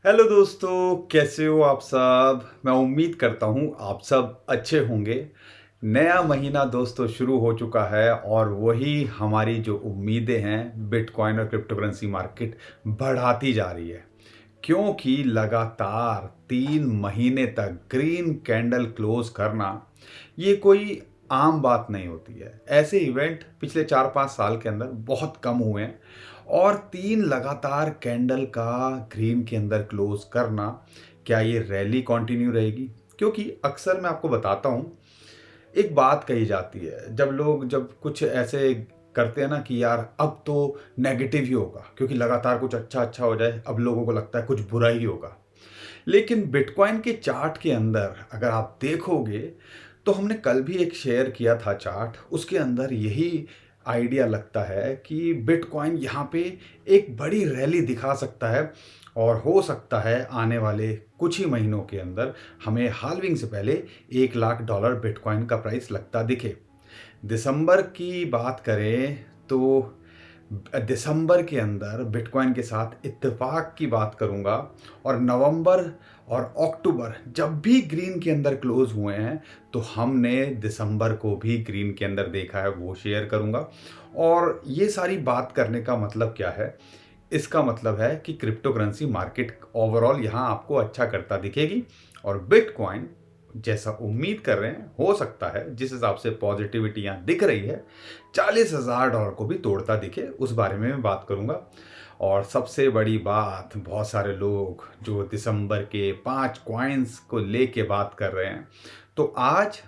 Hello दोस्तों, कैसे हो आप सब। मैं उम्मीद करता हूँ आप सब अच्छे होंगे। नया महीना दोस्तों शुरू हो चुका है और वही हमारी जो उम्मीदें हैं बिटकॉइन और क्रिप्टो करेंसी मार्केट बढ़ाती जा रही है, क्योंकि लगातार 3 महीने तक ग्रीन कैंडल क्लोज करना ये कोई आम बात नहीं होती है। ऐसे इवेंट पिछले 4-5 साल के अंदर बहुत कम हुए हैं और 3 लगातार कैंडल का ग्रीन के अंदर क्लोज करना, क्या ये रैली कंटिन्यू रहेगी? क्योंकि अक्सर मैं आपको बताता हूँ, एक बात कही जाती है जब लोग जब कुछ ऐसे करते हैं ना कि यार अब तो नेगेटिव ही होगा, क्योंकि लगातार कुछ अच्छा अच्छा हो जाए, अब लोगों को लगता है कुछ बुरा ही होगा। लेकिन बिटकॉइन के चार्ट के अंदर अगर आप देखोगे तो हमने कल भी एक शेयर किया था चार्ट, उसके अंदर यही आइडिया लगता है कि बिटकॉइन यहाँ पे एक बड़ी रैली दिखा सकता है और हो सकता है आने वाले कुछ ही महीनों के अंदर हमें हाल्विंग से पहले $1 लाख बिटकॉइन का प्राइस लगता दिखे। दिसंबर की बात करें तो दिसंबर के अंदर बिटकॉइन के साथ इत्तेफाक की बात करूंगा, और नवंबर और अक्टूबर जब भी ग्रीन के अंदर क्लोज हुए हैं तो हमने दिसंबर को भी ग्रीन के अंदर देखा है, वो शेयर करूंगा। और ये सारी बात करने का मतलब क्या है? इसका मतलब है कि क्रिप्टो करेंसी मार्केट ओवरऑल यहाँ आपको अच्छा करता दिखेगी, और बिटकॉइन जैसा उम्मीद कर रहे हैं हो सकता है, जिस हिसाब से पॉजिटिविटी यहाँ दिख रही है, $40,000 को भी तोड़ता दिखे, उस बारे में मैं बात करूंगा। और सबसे बड़ी बात, बहुत सारे लोग जो दिसंबर के 5 कॉइन्स को लेके बात कर रहे हैं, तो आज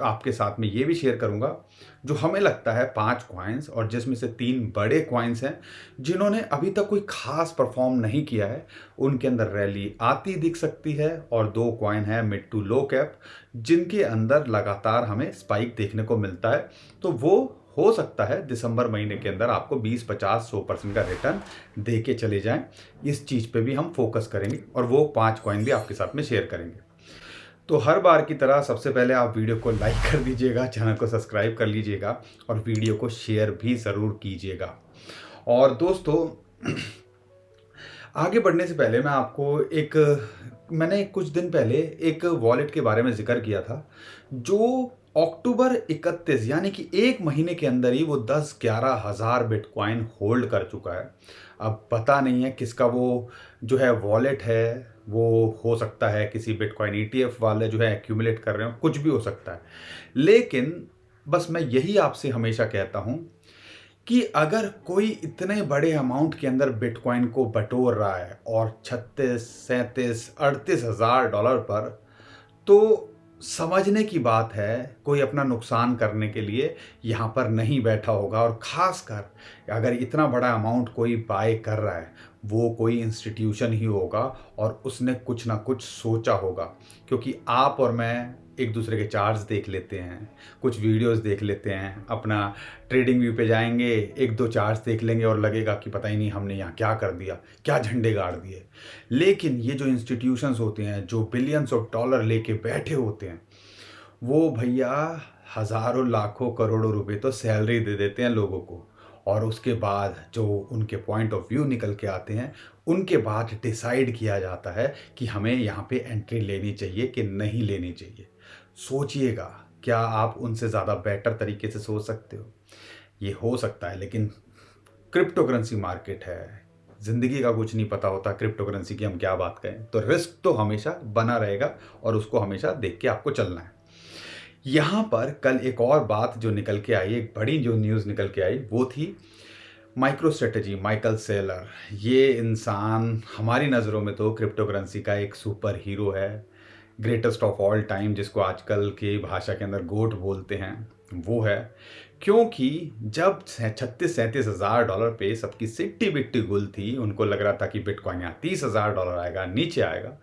आपके साथ में ये भी शेयर करूंगा जो हमें लगता है 5 कॉइन्स, और जिसमें से 3 बड़े कॉइन्स हैं जिन्होंने अभी तक कोई खास परफॉर्म नहीं किया है, उनके अंदर रैली आती दिख सकती है। और 2 कॉइन है मिड टू लो कैप, जिनके अंदर लगातार हमें स्पाइक देखने को मिलता है। तो वो हो सकता है दिसंबर महीने के अंदर आपको 20, 50, 100% का रिटर्न दे के चले जाएं। इस चीज़ पे भी हम फोकस करेंगे और वो 5 कॉइन भी आपके साथ में शेयर करेंगे। तो हर बार की तरह सबसे पहले आप वीडियो को लाइक कर दीजिएगा, चैनल को सब्सक्राइब कर लीजिएगा और वीडियो को शेयर भी ज़रूर कीजिएगा। और दोस्तों, आगे बढ़ने से पहले मैं आपको मैंने कुछ दिन पहले एक वॉलेट के बारे में ज़िक्र किया था, जो अक्टूबर 31 यानी कि 1 महीने के अंदर ही वो 10-11 हज़ार बिटकॉइन होल्ड कर चुका है। अब पता नहीं है किसका वो जो है वॉलेट है, वो हो सकता है किसी बिटकॉइन ईटीएफ वाले जो है एक्यूमुलेट कर रहे हो, कुछ भी हो सकता है। लेकिन बस मैं यही आपसे हमेशा कहता हूँ कि अगर कोई इतने बड़े अमाउंट के अंदर बिटकॉइन को बटोर रहा है और 36, 37, 38 हज़ार डॉलर पर, तो समझने की बात है कोई अपना नुकसान करने के लिए यहाँ पर नहीं बैठा होगा। और ख़ासकर अगर इतना बड़ा अमाउंट कोई बाय कर रहा है, वो कोई इंस्टीट्यूशन ही होगा और उसने कुछ ना कुछ सोचा होगा। क्योंकि आप और मैं एक दूसरे के चार्ट्स देख लेते हैं, कुछ वीडियोस देख लेते हैं, अपना ट्रेडिंग व्यू पे जाएंगे, एक दो चार्ट्स देख लेंगे और लगेगा कि पता ही नहीं हमने यहाँ क्या कर दिया, क्या झंडे गाड़ दिए। लेकिन ये जो इंस्टीट्यूशंस होते हैं, जो बिलियंस ऑफ डॉलर लेके बैठे होते हैं, वो भैया हज़ारों लाखों करोड़ों रुपए तो सैलरी दे देते हैं लोगों को। और उसके बाद जो उनके पॉइंट ऑफ व्यू निकल के आते हैं, उनके बाद डिसाइड किया जाता है कि हमें यहाँ पे एंट्री लेनी चाहिए कि नहीं लेनी चाहिए। सोचिएगा, क्या आप उनसे ज़्यादा बेटर तरीके से सोच सकते हो? ये हो सकता है, लेकिन क्रिप्टो करेंसी मार्केट है, ज़िंदगी का कुछ नहीं पता होता, क्रिप्टो करेंसी की हम क्या बात करें। तो रिस्क तो हमेशा बना रहेगा और उसको हमेशा देख के आपको चलना है। यहाँ पर कल एक और बात जो निकल के आई, एक बड़ी जो न्यूज़ निकल के आई, वो थी माइक्रो स्ट्रेटजी, माइकल सेलर। ये इंसान हमारी नज़रों में तो क्रिप्टो करेंसी का एक सुपर हीरो है, ग्रेटेस्ट ऑफ ऑल टाइम, जिसको आजकल की भाषा के अंदर गोट बोलते हैं, वो है। क्योंकि जब 36-37 हज़ार डॉलर पे सबकी सिट्टी बिट्टी गुल थी, उनको लग रहा था कि बिटकॉइन यहाँ $30,000 आएगा, नीचे आएगा,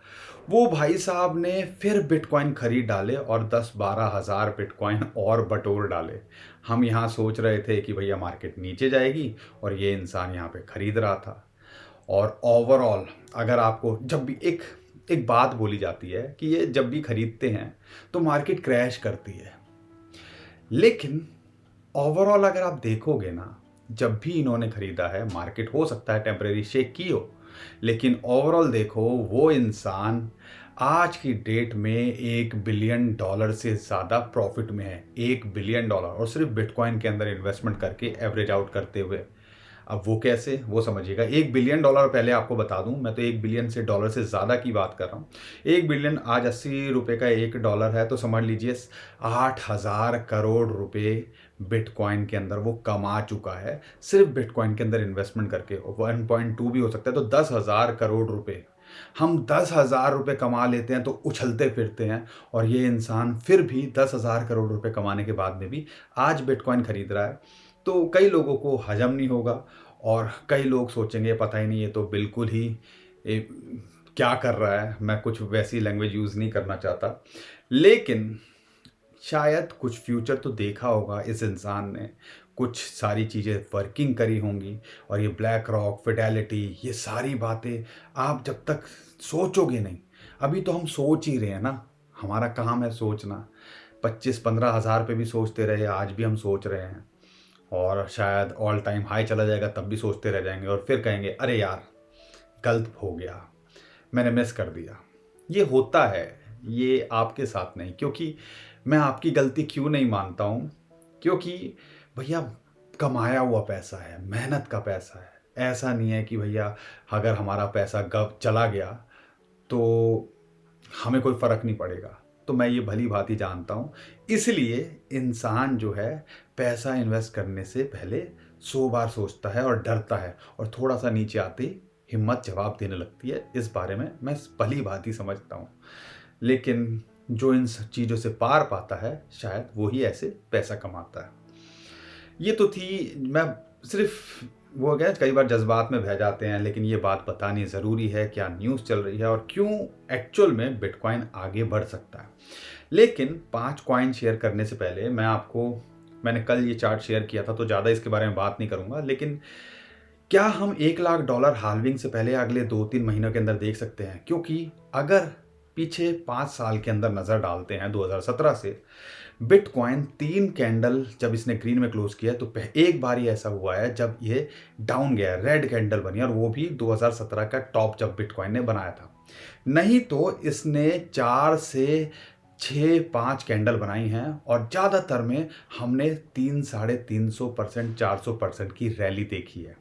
वो भाई साहब ने फिर बिटकॉइन खरीद डाले और 10-12 हज़ार बिटकॉइन और बटोर डाले। हम यहाँ सोच रहे थे कि भैया मार्केट नीचे जाएगी, और ये इंसान यहाँ पे खरीद रहा था। और ओवरऑल अगर आपको जब भी एक एक बात बोली जाती है कि ये जब भी खरीदते हैं तो मार्केट क्रैश करती है, लेकिन ओवरऑल अगर आप देखोगे ना, जब भी इन्होंने खरीदा है, मार्केट हो सकता है टेम्परेरी शेक की हो, लेकिन ओवरऑल देखो वो इंसान आज की डेट में $1 बिलियन से ज़्यादा प्रॉफिट में है। $1 बिलियन और सिर्फ बिटकॉइन के अंदर इन्वेस्टमेंट करके एवरेज आउट करते हुए। अब वो कैसे, वो समझिएगा। $1 बिलियन पहले आपको बता दूं, मैं तो 1 बिलियन से डॉलर से ज़्यादा की बात कर रहा हूँ। 1 बिलियन आज $80 का $1 है, तो समझ लीजिए 8,000 करोड़ रुपए बिटकॉइन के अंदर वो कमा चुका है, सिर्फ बिटकॉइन के अंदर इन्वेस्टमेंट करके। 1.2 भी हो सकता है, तो 10,000 करोड़ रुपए। हम 10,000 रुपये कमा लेते हैं तो उछलते फिरते हैं, और ये इंसान फिर भी 10,000 करोड़ रुपए कमाने के बाद में भी आज बिटकॉइन खरीद रहा है। तो कई लोगों को हजम नहीं होगा, और कई लोग सोचेंगे पता ही नहीं, ये तो बिल्कुल ही ए, क्या कर रहा है। मैं कुछ वैसी लैंग्वेज यूज़ नहीं करना चाहता, लेकिन शायद कुछ फ्यूचर तो देखा होगा इस इंसान ने, कुछ सारी चीज़ें वर्किंग करी होंगी, और ये ब्लैक रॉक, फिडेलिटी, ये सारी बातें आप जब तक सोचोगे नहीं, अभी तो हम सोच ही रहे हैं ना, हमारा काम है सोचना। 25-15 हज़ार पे भी सोचते रहे, आज भी हम सोच रहे हैं, और शायद ऑल टाइम हाई चला जाएगा तब भी सोचते रह जाएंगे, और फिर कहेंगे अरे यार गलत हो गया, मैंने मिस कर दिया। ये होता है, ये आपके साथ नहीं। क्योंकि मैं आपकी गलती क्यों नहीं मानता हूँ, क्योंकि भैया कमाया हुआ पैसा है, मेहनत का पैसा है। ऐसा नहीं है कि भैया अगर हमारा पैसा गब चला गया तो हमें कोई फ़र्क नहीं पड़ेगा। तो मैं ये भली भांति जानता हूँ, इसलिए इंसान जो है पैसा इन्वेस्ट करने से पहले 100 बार सोचता है और डरता है, और थोड़ा सा नीचे आते ही हिम्मत जवाब देने लगती है। इस बारे में मैं भली भांति समझता हूँ, लेकिन जो इन सब चीज़ों से पार पाता है शायद वो ही ऐसे पैसा कमाता है। ये तो थी, मैं सिर्फ वो हो गया, कई बार जज्बात में बह जाते हैं, लेकिन ये बात बतानी ज़रूरी है, क्या न्यूज़ चल रही है और क्यों एक्चुअल में बिटकॉइन आगे बढ़ सकता है। लेकिन 5 कॉइन शेयर करने से पहले मैंने कल ये चार्ट शेयर किया था, तो ज़्यादा इसके बारे में बात नहीं करूँगा, लेकिन क्या हम $1 लाख हाल्विंग से पहले अगले 2-3 महीनों के अंदर देख सकते हैं? क्योंकि अगर पीछे 5 साल के अंदर नज़र डालते हैं 2017 से, बिटकॉइन 3 कैंडल जब इसने ग्रीन में क्लोज किया, तो एक बार ही ऐसा हुआ है जब ये डाउन गया, रेड कैंडल बनी, और वो भी 2017 का टॉप जब बिटकॉइन ने बनाया था। नहीं तो इसने 4 से 6-5 कैंडल बनाई हैं, और ज़्यादातर में हमने 300-350%, 400% की रैली देखी है।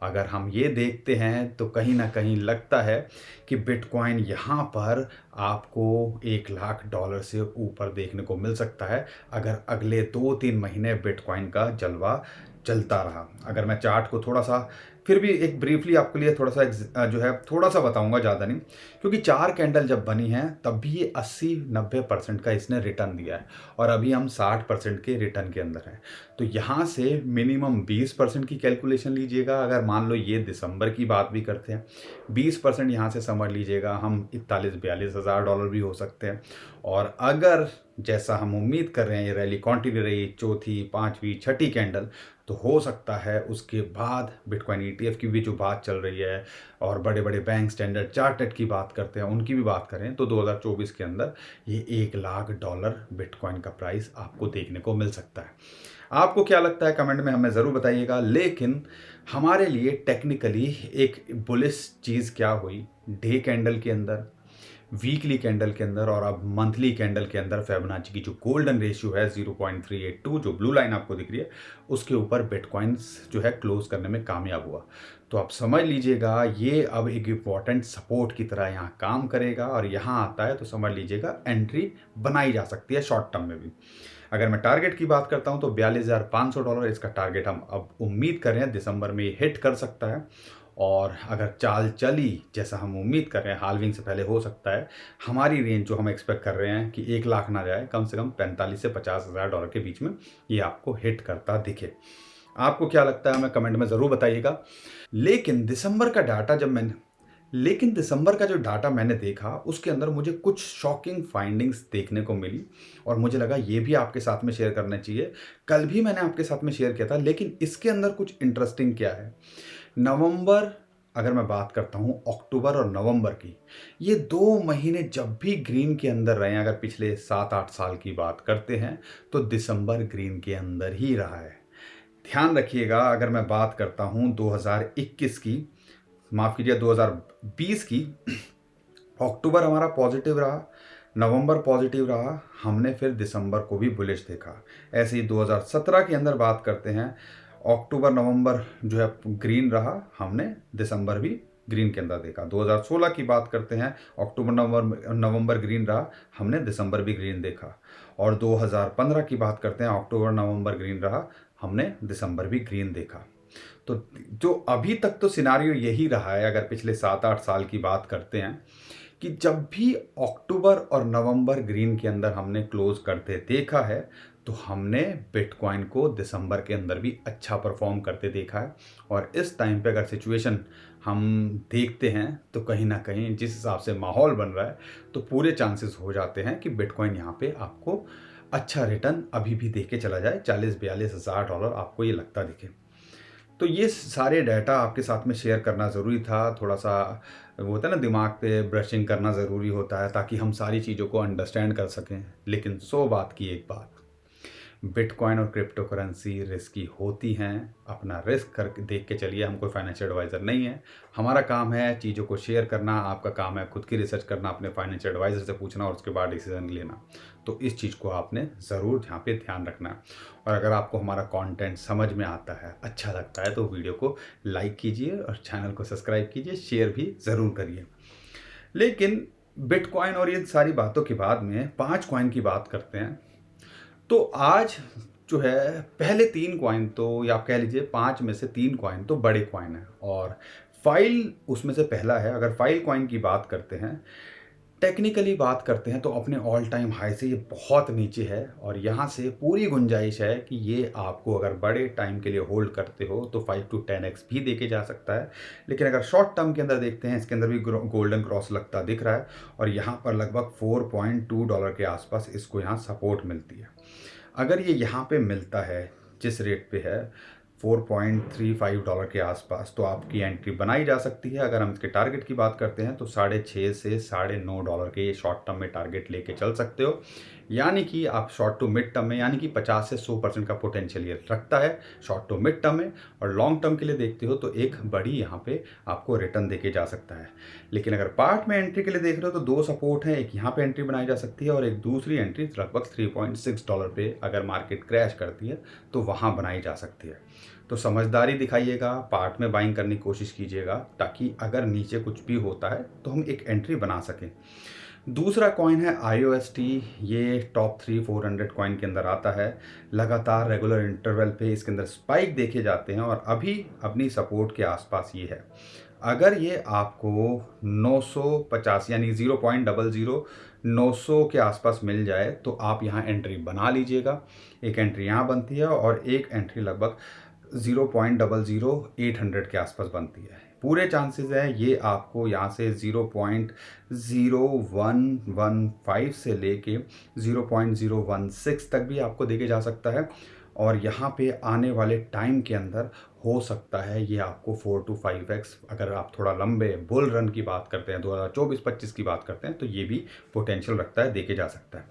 अगर हम ये देखते हैं तो कहीं ना कहीं लगता है कि बिटकॉइन यहाँ पर आपको $1 लाख से ऊपर देखने को मिल सकता है, अगर अगले 2-3 महीने बिटकॉइन का जलवा चलता रहा। अगर मैं चार्ट को थोड़ा सा फिर भी एक ब्रीफली आपके लिए थोड़ा सा जो है थोड़ा सा बताऊंगा, ज़्यादा नहीं, क्योंकि 4 कैंडल जब बनी हैं तब भी ये 80-90% का इसने रिटर्न दिया है, और अभी हम 60% के रिटर्न के अंदर हैं। तो यहाँ से मिनिमम 20% की कैलकुलेशन लीजिएगा। अगर मान लो ये दिसंबर की बात भी करते हैं, 20% यहाँ से समझ लीजिएगा हम 41-42 हज़ार डॉलर भी हो सकते हैं। और अगर जैसा हम उम्मीद कर रहे हैं ये रैली कंटिन्यू रही, चौथी, पांचवी, छठी कैंडल, तो हो सकता है उसके बाद बिटकॉइन ETF की भी जो बात चल रही है, और बड़े बड़े बैंक स्टैंडर्ड चार्टर्ड की बात करते हैं, उनकी भी बात करें, तो 2024 के अंदर ये $1 लाख बिटकॉइन का प्राइस आपको देखने को मिल सकता है। आपको क्या लगता है कमेंट में हमें ज़रूर बताइएगा। लेकिन हमारे लिए टेक्निकली एक बुलिश चीज़ क्या हुई, डे कैंडल के अंदर, वीकली कैंडल के अंदर, और अब मंथली कैंडल के अंदर फिबोनाची की जो गोल्डन रेशियो है 0.382, जो ब्लू लाइन आपको दिख रही है, उसके ऊपर बिटकॉइंस जो है क्लोज करने में कामयाब हुआ। तो आप समझ लीजिएगा ये अब एक इम्पॉर्टेंट सपोर्ट की तरह यहाँ काम करेगा, और यहाँ आता है तो समझ लीजिएगा एंट्री बनाई जा सकती है शॉर्ट टर्म में भी। अगर मैं टारगेट की बात करता हूँ तो $42,500 इसका टारगेट हम अब उम्मीद कर रहे हैं दिसंबर में ये हिट कर सकता है। और अगर चाल चली जैसा हम उम्मीद कर रहे हैं, हाल्विंग से पहले हो सकता है हमारी रेंज जो हम एक्सपेक्ट कर रहे हैं कि 1 लाख ना जाए, कम से कम 45 से 50 हज़ार डॉलर के बीच में ये आपको हिट करता दिखे। आपको क्या लगता है हमें कमेंट में ज़रूर बताइएगा। लेकिन दिसंबर का जो डाटा मैंने देखा उसके अंदर मुझे कुछ शॉकिंग फाइंडिंग्स देखने को मिली, और मुझे लगा ये भी आपके साथ में शेयर करना चाहिए। कल भी मैंने आपके साथ में शेयर किया था, लेकिन इसके अंदर कुछ इंटरेस्टिंग क्या है, नवंबर, अगर मैं बात करता हूँ अक्टूबर और नवंबर की, ये 2 महीने जब भी ग्रीन के अंदर रहे हैं, अगर पिछले 7-8 साल की बात करते हैं, तो दिसंबर ग्रीन के अंदर ही रहा है। ध्यान रखिएगा, अगर मैं बात करता हूँ 2021 की, माफ़ कीजिए 2020 की अक्टूबर हमारा पॉजिटिव रहा, नवंबर पॉजिटिव रहा, हमने फिर दिसंबर को भी बुलिश देखा। ऐसे ही 2017 के अंदर बात करते हैं, अक्टूबर नवंबर जो है ग्रीन रहा, हमने दिसंबर भी ग्रीन के अंदर देखा। 2016 की बात करते हैं, अक्टूबर नवंबर ग्रीन रहा, हमने दिसंबर भी ग्रीन देखा। और 2015 की बात करते हैं, अक्टूबर नवंबर ग्रीन रहा, हमने दिसंबर भी ग्रीन देखा। तो जो अभी तक तो सिनारियो यही रहा है, अगर पिछले 7-8 साल की बात करते हैं, कि जब भी अक्टूबर और नवंबर ग्रीन के अंदर हमने क्लोज करते देखा है, तो हमने बिटकॉइन को दिसंबर के अंदर भी अच्छा परफॉर्म करते देखा है। और इस टाइम पे अगर सिचुएशन हम देखते हैं तो कहीं ना कहीं जिस हिसाब से माहौल बन रहा है, तो पूरे चांसेस हो जाते हैं कि बिटकॉइन यहाँ पे आपको अच्छा रिटर्न अभी भी दे के चला जाए, 40-42 हज़ार डॉलर आपको ये लगता दिखे। तो ये सारे डाटा आपके साथ में शेयर करना ज़रूरी था। थोड़ा सा वो होता है ना, दिमाग पे ब्रशिंग करना ज़रूरी होता है ताकि हम सारी चीज़ों को अंडरस्टैंड कर सकें। लेकिन 100 बात की एक बात, बिटकॉइन और क्रिप्टो करेंसी रिस्की होती हैं। अपना रिस्क कर देख के चलिए, हम कोई फाइनेंशियल एडवाइज़र नहीं है। हमारा काम है चीज़ों को शेयर करना, आपका काम है खुद की रिसर्च करना, अपने फाइनेंशियल एडवाइज़र से पूछना और उसके बाद डिसीजन लेना। तो इस चीज़ को आपने ज़रूर यहाँ पे ध्यान रखना है। और अगर आपको हमारा कंटेंट समझ में आता है, अच्छा लगता है, तो वीडियो को लाइक कीजिए और चैनल को सब्सक्राइब कीजिए, शेयर भी ज़रूर करिए। लेकिन बिटकॉइन और इन सारी बातों के बाद में 5 कॉइन की बात करते हैं। तो आज जो है पहले 3 कॉइन तो, या आप कह लीजिए 5 में से 3 कॉइन तो बड़े कॉइन हैं और फाइल उसमें से पहला है। अगर फाइल कॉइन की बात करते हैं, टेक्निकली बात करते हैं, तो अपने ऑल टाइम हाई से ये बहुत नीचे है और यहाँ से पूरी गुंजाइश है कि ये आपको अगर बड़े टाइम के लिए होल्ड करते हो तो 5 to 10x भी देके जा सकता है। लेकिन अगर शॉर्ट टर्म के अंदर देखते हैं, इसके अंदर भी गोल्डन क्रॉस लगता दिख रहा है और यहाँ पर लगभग $4.2 के आसपास इसको यहाँ सपोर्ट मिलती है। अगर ये यहाँ पे मिलता है, जिस रेट पे है $4.35 के आसपास, तो आपकी एंट्री बनाई जा सकती है। अगर हम इसके टारगेट की बात करते हैं तो $6.5 से $9.5 के ये शॉर्ट टर्म में टारगेट लेके चल सकते हो। यानी कि आप शॉर्ट टू मिड टर्म में, यानी कि 50 से 100% का पोटेंशियल ये रखता है शॉर्ट टू मिड टर्म में। और लॉन्ग टर्म के लिए देखते हो तो एक बड़ी यहाँ पे आपको रिटर्न देके जा सकता है। लेकिन अगर पार्ट में एंट्री के लिए देख रहे हो तो 2 सपोर्ट है, एक यहाँ पे एंट्री बनाई जा सकती है और एक दूसरी एंट्री लगभग $3.6 पे अगर मार्केट क्रैश करती है तो वहाँ बनाई जा सकती है। तो समझदारी दिखाइएगा, पार्ट में बाइंग करने की कोशिश कीजिएगा ताकि अगर नीचे कुछ भी होता है तो हम एक एंट्री बना सकें। दूसरा कॉइन है IOST, ये टॉप 3-400 कॉइन के अंदर आता है। लगातार रेगुलर इंटरवल पे इसके अंदर स्पाइक देखे जाते हैं और अभी अपनी सपोर्ट के आसपास ये है। अगर ये आपको 950 यानी 0.00 900 के आसपास मिल जाए तो आप यहाँ एंट्री बना लीजिएगा। एक एंट्री यहाँ बनती है और एक एंट्री लगभग 0.00800 के आसपास बनती है। पूरे चांसेस हैं ये आपको यहाँ से 0.0115 से लेके 0.016 तक भी आपको देके जा सकता है। और यहाँ पे आने वाले टाइम के अंदर हो सकता है ये आपको 4 to 5x, अगर आप थोड़ा लंबे बुल रन की बात करते हैं, 2024-25 की बात करते हैं, तो ये भी पोटेंशियल रखता है, देके जा सकता है।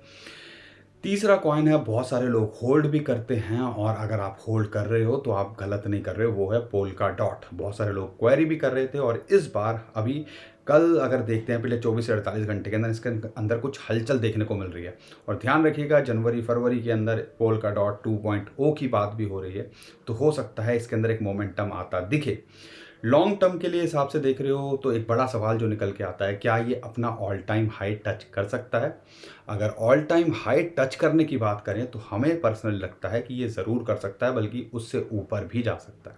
तीसरा कॉइन है, बहुत सारे लोग होल्ड भी करते हैं और अगर आप होल्ड कर रहे हो तो आप गलत नहीं कर रहे हो, वो है पोल्का डॉट। बहुत सारे लोग क्वेरी भी कर रहे थे और इस बार अभी कल अगर देखते हैं, पिछले 24 से 48 घंटे के अंदर इसके अंदर कुछ हलचल देखने को मिल रही है। और ध्यान रखिएगा, जनवरी फरवरी के अंदर पोल्का डॉट 2.0 की बात भी हो रही है, तो हो सकता है इसके अंदर एक मोमेंटम आता दिखे। लॉन्ग टर्म के लिए हिसाब से देख रहे हो तो एक बड़ा सवाल जो निकल के आता है, क्या ये अपना ऑल टाइम हाई टच कर सकता है? अगर ऑल टाइम हाई टच करने की बात करें तो हमें पर्सनली लगता है कि ये ज़रूर कर सकता है, बल्कि उससे ऊपर भी जा सकता है,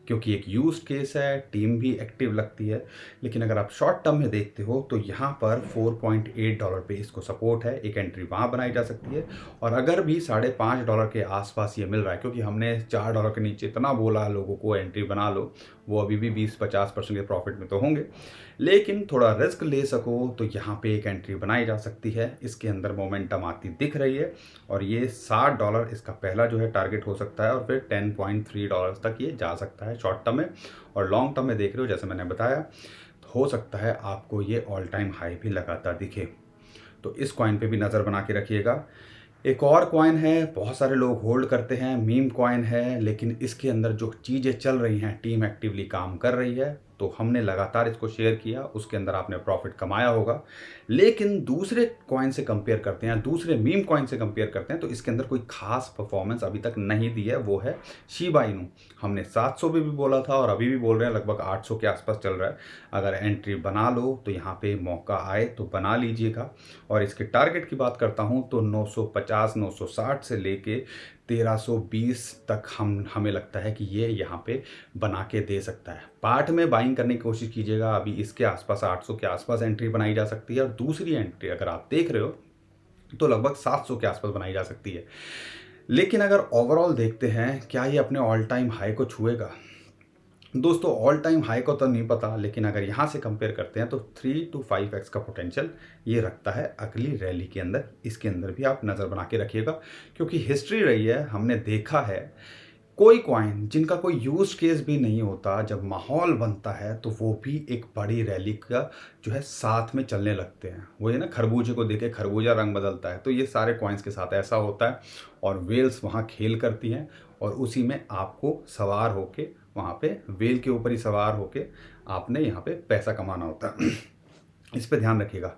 क्योंकि एक यूज्ड केस है, टीम भी एक्टिव लगती है। लेकिन अगर आप शॉर्ट टर्म में देखते हो तो यहाँ पर $4.8 पे इसको सपोर्ट है, एक एंट्री वहाँ बनाई जा सकती है। और अगर भी $5.5 के आसपास ये मिल रहा है, क्योंकि हमने $4 के नीचे इतना बोला लोगों को एंट्री बना लो, वो अभी भी 20-50% के प्रॉफिट में तो होंगे, लेकिन थोड़ा रिस्क ले सको तो यहाँ पे एक एंट्री बनाई जा सकती है। इसके अंदर मोमेंटम आती दिख रही है और ये $60 इसका पहला जो है टारगेट हो सकता है और फिर $10.3 तक ये जा सकता है शॉर्ट टर्म में। और लॉन्ग टर्म में देख रहे हो, जैसे मैंने बताया, हो सकता है आपको ये ऑल टाइम हाई भी लगाता दिखे। तो इस कॉइन पे भी नज़र बना के रखिएगा। एक और कॉइन है, बहुत सारे लोग होल्ड करते हैं, मीम कॉइन है, लेकिन इसके अंदर जो चीज़ें चल रही हैं, टीम एक्टिवली काम कर रही है, तो हमने लगातार इसको शेयर किया, उसके अंदर आपने प्रॉफिट कमाया होगा। लेकिन दूसरे कॉइन से कंपेयर करते हैं, दूसरे मीम कॉइन से कंपेयर करते हैं, तो इसके अंदर कोई खास परफॉर्मेंस अभी तक नहीं दी है, वो है शिबा इनू। हमने 700 भी बोला था और अभी भी बोल रहे हैं, लगभग 800 के आसपास चल रहा है। अगर एंट्री बना लो तो यहाँ पे मौका आए तो बना लीजिएगा। और इसके टारगेट की बात करता हूँ तो 950 960 से लेके 1320 तक हमें लगता है कि ये यहाँ पे बना के दे सकता है। पार्ट में बाइंग करने की कोशिश कीजिएगा, अभी इसके आसपास 800 के आसपास एंट्री बनाई जा सकती है, और दूसरी एंट्री अगर आप देख रहे हो तो लगभग 700 के आसपास बनाई जा सकती है। लेकिन अगर ओवरऑल देखते हैं, क्या ये अपने ऑल टाइम हाई को छुएगा? दोस्तों ऑल टाइम हाई को तो नहीं पता, लेकिन अगर यहाँ से कंपेयर करते हैं तो 3 to 5x का पोटेंशियल ये रखता है अगली रैली के अंदर। इसके अंदर भी आप नज़र बना के रखिएगा, क्योंकि हिस्ट्री रही है, हमने देखा है कोई कॉइन जिनका कोई यूज केस भी नहीं होता, जब माहौल बनता है तो वो भी एक बड़ी रैली का जो है साथ में चलने लगते हैं। वो ये ना, खरबूजे को देखे खरबूजा रंग बदलता है, तो ये सारे कॉइन्स के साथ ऐसा होता है। और वेल्स वहाँ खेल करती हैं और उसी में आपको सवार होके वहाँ पे वेल के ऊपर ही सवार होके आपने यहाँ पे पैसा कमाना होता है। इस पे ध्यान रखिएगा।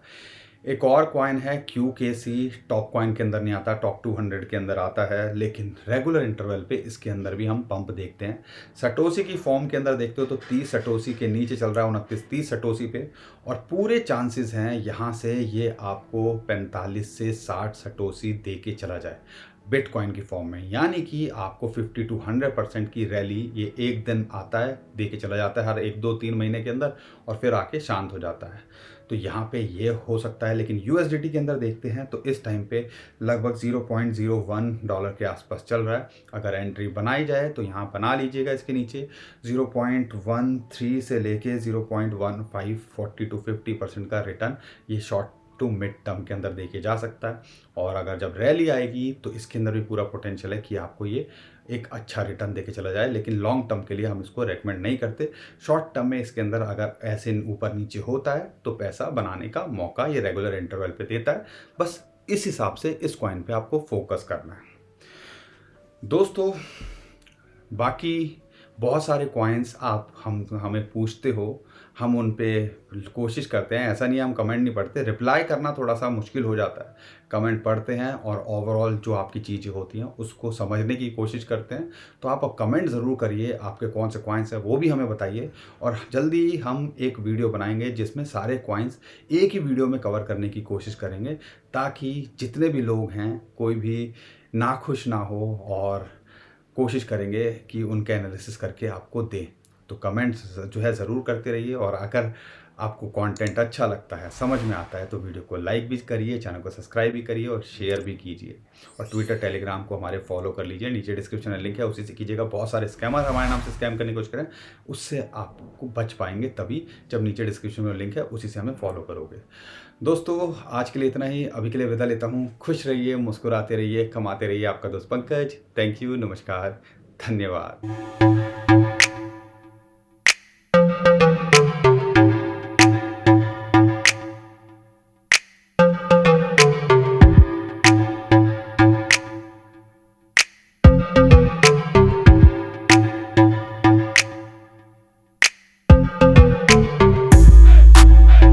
एक और कॉइन है QKC, टॉप कॉइन के अंदर नहीं आता, टॉप 200 के अंदर आता है, लेकिन रेगुलर इंटरवल पे इसके अंदर भी हम पंप देखते हैं। सटोसी की फॉर्म के अंदर देखते हो तो 30 सटोसी के नीचे चल रहा है, 29-30 सटोसी पे, और पूरे चांसेस हैं यहाँ से ये आपको 45 से 60 सटोसी दे के चला जाए बिटकॉइन की फॉर्म में। यानी कि आपको 50 to 100% की रैली ये एक दिन आता है, दे के चला जाता है हर 1-2-3 महीने के अंदर, और फिर आके शांत हो जाता है। तो यहाँ पे ये हो सकता है। लेकिन USDT के अंदर देखते हैं तो इस टाइम पे लगभग $0.01 के आसपास चल रहा है। अगर एंट्री बनाई जाए तो यहाँ बना लीजिएगा, इसके नीचे 0.13 से लेके 0.15 40 to 50% का रिटर्न ये शॉर्ट टू मिड टर्म के अंदर देखे जा सकता है। और अगर जब रैली आएगी तो इसके अंदर भी पूरा पोटेंशियल है कि आपको ये एक अच्छा रिटर्न देके चला जाए, लेकिन लॉन्ग टर्म के लिए हम इसको रेकमेंड नहीं करते। शॉर्ट टर्म में इसके अंदर अगर ऐसे ऊपर नीचे होता है तो पैसा बनाने का मौका ये रेगुलर इंटरवल पे देता है। बस इस हिसाब से इस कॉइन पे आपको फोकस करना है दोस्तों। बाकी बहुत सारे कॉइन्स आप हमें पूछते हो, हम उन पे कोशिश करते हैं, ऐसा नहीं हम कमेंट नहीं पढ़ते, रिप्लाई करना थोड़ा सा मुश्किल हो जाता है। कमेंट पढ़ते हैं और ओवरऑल जो आपकी चीज़ें होती हैं उसको समझने की कोशिश करते हैं। तो आप कमेंट ज़रूर करिए, आपके कौन से कॉइन्स हैं वो भी हमें बताइए, और जल्दी ही हम एक वीडियो बनाएंगे जिसमें सारे कॉइन्स एक ही वीडियो में कवर करने की कोशिश करेंगे, ताकि जितने भी लोग हैं कोई भी नाखुश ना हो, और कोशिश करेंगे कि उनका एनालिसिस करके आपको दें। तो कमेंट्स जो है ज़रूर करते रहिए, और अगर आपको कंटेंट अच्छा लगता है, समझ में आता है, तो वीडियो को लाइक भी करिए, चैनल को सब्सक्राइब भी करिए और शेयर भी कीजिए। और ट्विटर टेलीग्राम को हमारे फॉलो कर लीजिए, नीचे डिस्क्रिप्शन में लिंक है, उसी से कीजिएगा। बहुत सारे स्कैमर हमारे नाम से स्कैम करने की कोशिश करें, उससे आपको बच पाएंगे तभी जब नीचे डिस्क्रिप्शन में लिंक है उसी से हमें फॉलो करोगे। दोस्तों आज के लिए इतना ही, अभी के लिए विदा लेता हूँ। खुश रहिए, मुस्कुराते रहिए, कमाते रहिए। आपका दोस्त पंकज। थैंक यू, नमस्कार, धन्यवाद।